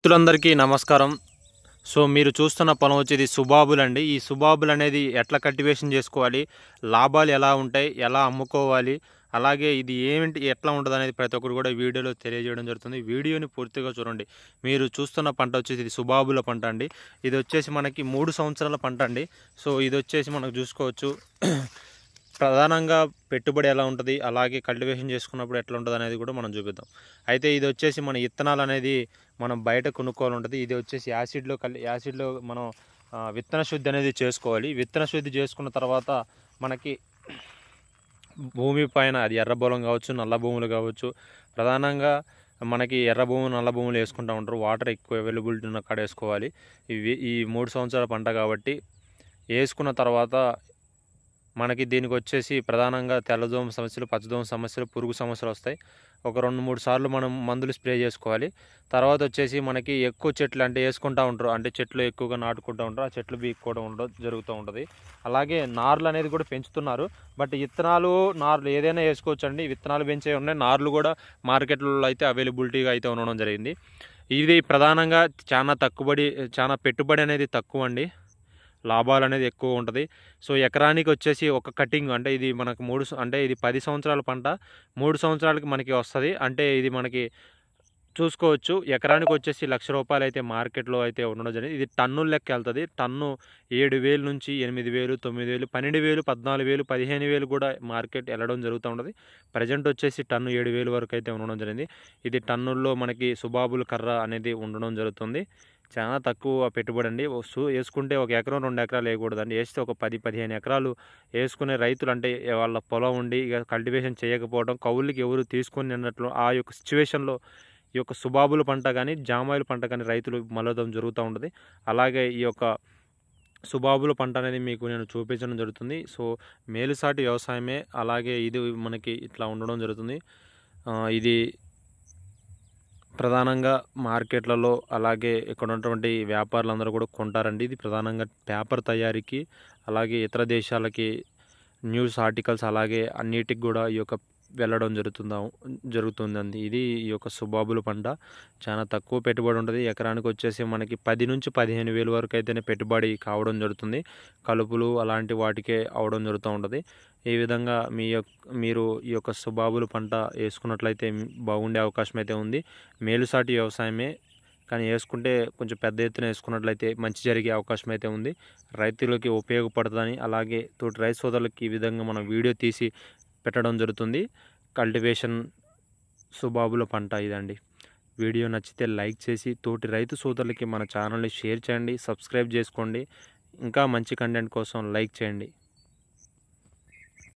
రైతులందరికీ నమస్కారం. సో మీరు చూస్తున్న పొలం వచ్చేది సుబాబులండి. ఈ సుబాబులు అనేది ఎట్లా కల్టివేషన్ చేసుకోవాలి, లాభాలు ఎలా ఉంటాయి, ఎలా అమ్ముకోవాలి, అలాగే ఇది ఏమిటి ఎట్లా ఉంటుంది అనేది ప్రతి ఒక్కరు కూడా వీడియోలో తెలియజేయడం జరుగుతుంది. వీడియోని పూర్తిగా చూడండి. మీరు చూస్తున్న పంట వచ్చేసి ఇది సుబాబుల పంట అండి. ఇది వచ్చేసి మనకి 3 సంవత్సరాల పంట అండి. సో ఇది వచ్చేసి మనకు చూసుకోవచ్చు. ప్రధానంగా పెట్టుబడి ఎలా ఉంటుంది, అలాగే కల్టివేషన్ చేసుకున్నప్పుడు ఎట్లా ఉంటుంది అనేది కూడా మనం చూపిద్దాం. అయితే ఇది వచ్చేసి మన విత్తనాలు అనేది మనం బయట కొనుక్కోవాలి ఉంటుంది. ఇది వచ్చేసి యాసిడ్లో మనం విత్తన శుద్ధి అనేది చేసుకోవాలి. విత్తన శుద్ధి చేసుకున్న తర్వాత మనకి భూమి పైన అది ఎర్ర పొలం కావచ్చు, నల్ల భూములు కావచ్చు, ప్రధానంగా మనకి ఎర్ర భూములు నల్ల భూములు వేసుకుంటూ ఉంటారు. వాటర్ ఎక్కువ అవైలబిలిటీ ఉన్న కాడ వేసుకోవాలి. ఈ 3 సంవత్సరాల పంట కాబట్టి వేసుకున్న తర్వాత మనకి దీనికి వచ్చేసి ప్రధానంగా తెల్లదోమ సమస్యలు, పచ్చదోమ సమస్యలు, పురుగు సమస్యలు వస్తాయి. ఒక 2-3 సార్లు మనం మందులు స్ప్రే చేసుకోవాలి. తర్వాత వచ్చేసి మనకి ఎక్కువ చెట్లు అంటే వేసుకుంటూ ఉంటారు, అంటే చెట్లు ఎక్కువగా నాటుకుంటూ ఉంటారు, ఆ చెట్లు బీక్కోవడం జరుగుతూ ఉంటుంది. అలాగే నార్లు అనేది కూడా పెంచుతున్నారు. బట్ విత్తనాలు నార్లు ఏదైనా వేసుకోవచ్చండి. విత్తనాలు పెంచే ఉన్నాయి, నార్లు కూడా మార్కెట్లలో అయితే అవైలబిలిటీగా అయితే ఉండడం జరిగింది. ఇది ప్రధానంగా చాలా పెట్టుబడి అనేది తక్కువ అండి, లాభాలు అనేది ఎక్కువ ఉంటుంది. సో ఎకరానికి వచ్చేసి ఒక కటింగ్ అంటే ఇది మనకు ఇది 10 సంవత్సరాల పంట, 3 సంవత్సరాలకి మనకి వస్తుంది. అంటే ఇది మనకి చూసుకోవచ్చు ఎకరానికి వచ్చేసి ₹1,00,000 అయితే మార్కెట్లో అయితే ఉండడం జరిగింది. ఇది టన్నుల లెక్క వెళ్తుంది. టన్ను 7,000 నుంచి 8,000, 9,000, 12,000, 14,000, 15,000 కూడా మార్కెట్ వెళ్ళడం జరుగుతూ ఉంటుంది. ప్రజెంట్ వచ్చేసి టన్ను 7,000 వరకు అయితే ఉండడం జరిగింది. ఇది టన్నుల్లో మనకి సుబాబుల్ కర్ర అనేది ఉండడం జరుగుతుంది. చాలా తక్కువ పెట్టుబడి అండి. వేసుకుంటే 1 ఎకరం 2 ఎకరాలు వేయకూడదండి. వేస్తే ఒక 10-15 ఎకరాలు వేసుకునే రైతులు, అంటే వాళ్ళ పొలం ఉండి ఇక కల్టివేషన్ చేయకపోవడం, కౌలుకి ఎవరు తీసుకొని అన్నట్లు ఆ యొక్క సిచ్యువేషన్లో ఈ యొక్క సుబాబుల పంట కానీ, జామాయిల పంట కానీ రైతులు మల్లడం జరుగుతూ ఉంటుంది. అలాగే ఈ యొక్క సుబాబుల పంట అనేది మీకు నేను చూపించడం జరుగుతుంది. సో మేలుసాటి వ్యవసాయమే, అలాగే ఇది మనకి ఇట్లా ఉండడం జరుగుతుంది. ఇది ప్రధానంగా మార్కెట్లలో, అలాగే ఇక్కడ ఉన్నటువంటి వ్యాపారులందరూ కూడా కొంటారండి. ఇది ప్రధానంగా పేపర్ తయారీకి, అలాగే ఇతర దేశాలకి న్యూస్ ఆర్టికల్స్, అలాగే అన్నిటికి కూడా ఈ యొక్క వెళ్ళడం జరుగుతుందండి. ఇది ఈ యొక్క సుబాబుల పంట. చాలా తక్కువ పెట్టుబడి ఉంటుంది. ఎకరానికి వచ్చేసి మనకి 10 నుంచి 15,000 వరకు అయితేనే పెట్టుబడి కావడం జరుగుతుంది. కలుపులు అలాంటి వాటికే అవడం జరుగుతూ ఉంటుంది. ఈ విధంగా మీరు ఈ యొక్క సుబాబుల పంట వేసుకున్నట్లయితే బాగుండే అవకాశం అయితే ఉంది. మేలుసాటి వ్యవసాయమే, కానీ వేసుకుంటే కొంచెం పెద్ద ఎత్తున వేసుకున్నట్లయితే మంచి జరిగే అవకాశం అయితే ఉంది. రైతులకి ఉపయోగపడుతుందని, అలాగే తోటి రైతు సోదరులకి ఈ విధంగా మనం వీడియో తీసి పెట్టడం జరుగుతుంది. కల్టివేషన్ సుబాబుల పంట ఇదండి. వీడియో నచ్చితే లైక్ చేసి తోటి రైతు సోదరులకి మన ఛానల్ని షేర్ చేయండి, సబ్స్క్రైబ్ చేసుకోండి. ఇంకా మంచి కంటెంట్ కోసం లైక్ చేయండి.